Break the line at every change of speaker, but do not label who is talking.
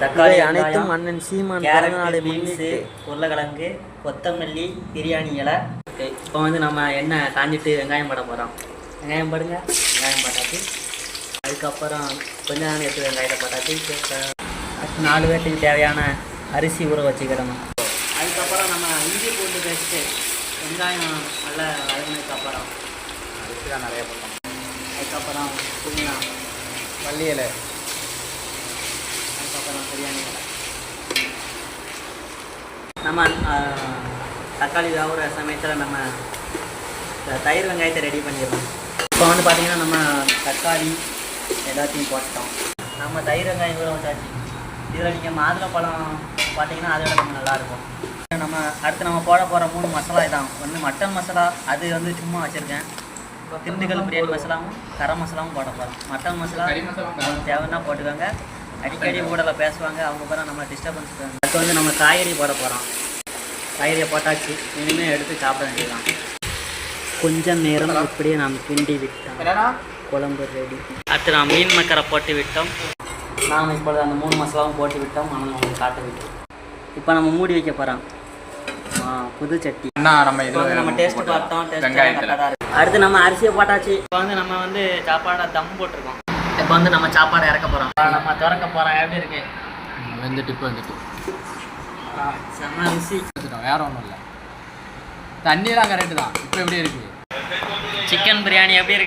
தக்காளி அனைத்தும் அண்ணன் சீமான்
கேரட், பீன்ஸு, உருளைக்கிழங்கு, கொத்தமல்லி, பிரியாணி இலை. இப்போ வந்து நம்ம எண்ணெய் காஞ்சிட்டு வெங்காயம் போட போகிறோம். வெங்காயம் போடுங்க. வெங்காயம் போட்டாச்சு. அதுக்கப்புறம் கொஞ்ச நேரம் எடுத்து வெங்காயத்தை போட்டாச்சு. அடுத்து 4 பேர்த்துக்கு தேவையான அரிசி ஊற வச்சுக்கிடணும். அதுக்கப்புறம் நம்ம இஞ்சி பூண்டு பேஸ்ட்டு வெங்காயம் நல்லா வதங்கினதுக்கப்புறம்
அரிசி தான் நிறைய போட்டோம்.
அதுக்கப்புறம் புதினா,
மல்லி இலை,
அதுக்கப்புறம் பிரியாணி இலை. நம்ம தக்காளி வேகிற சமயத்தில் நம்ம தயிர் வெங்காயத்தை ரெடி பண்ணிடுறோம். இப்போ வந்து பார்த்திங்கன்னா நம்ம தக்காளி எல்லாத்தையும் போட்டோம். நம்ம தயிர் வெங்காயம் கூட வச்சாச்சு. இதில் நீங்கள் மாதுளப்பழம் பார்த்தீங்கன்னா அதை விட கொஞ்சம் நல்லாயிருக்கும். நம்ம அடுத்து நம்ம போட போகிற 3 மசாலா இதான். ஒன்று மட்டன் மசாலா, அது வந்து சும்மா வச்சுருக்கேன். திண்டுக்கல் பிரியாணி மசாலாவும் கரம் மசாலாவும் போட போகிறோம். மட்டன் மசாலா தேவைன்னா போட்டுக்கோங்க. அடிக்கடி ஊடலில் பேசுவாங்க, அவங்க பிறகு நம்ம டிஸ்டர்பன்ஸ். அடுத்து வந்து நம்ம காய்கறி போட போகிறோம். காய்கறியை போட்டாச்சு. இனிமேல் எடுத்து சாப்பிட வேண்டியதான். கொஞ்சம் நேரம் இப்படியே நாம் கிண்டி விட்டோம். குழம்பு ரெடி. அடுத்து நாம் மீன் மக்கரை போட்டு விட்டோம். நாம் இப்பொழுது அந்த 3 மசாலாவும் போட்டு விட்டோம். ஆனால் உங்களுக்கு காட்ட விட்டோம். இப்போ நம்ம மூடி வைக்க போகிறோம். புது சட்டி. நம்ம டேஸ்ட் பார்த்தோம். அடுத்து நம்ம அரிசியை போட்டாச்சு. இப்போ வந்து நம்ம வந்து சாப்பாடை தம் போட்டிருக்கோம். இப்போ வந்து நம்ம சாப்பாடை இறக்க போகிறோம். நம்ம திறக்க போகிறோம். எப்படி இருக்கு?
வந்துட்டு
செம்ம அரிசி.
வேற ஒன்றும் இல்லை, தண்ணியெல்லாம் கரெக்டு தான். இப்போ எப்படி இருக்குது
சிக்கன் பிரியாணி? எப்படி இருக்கு?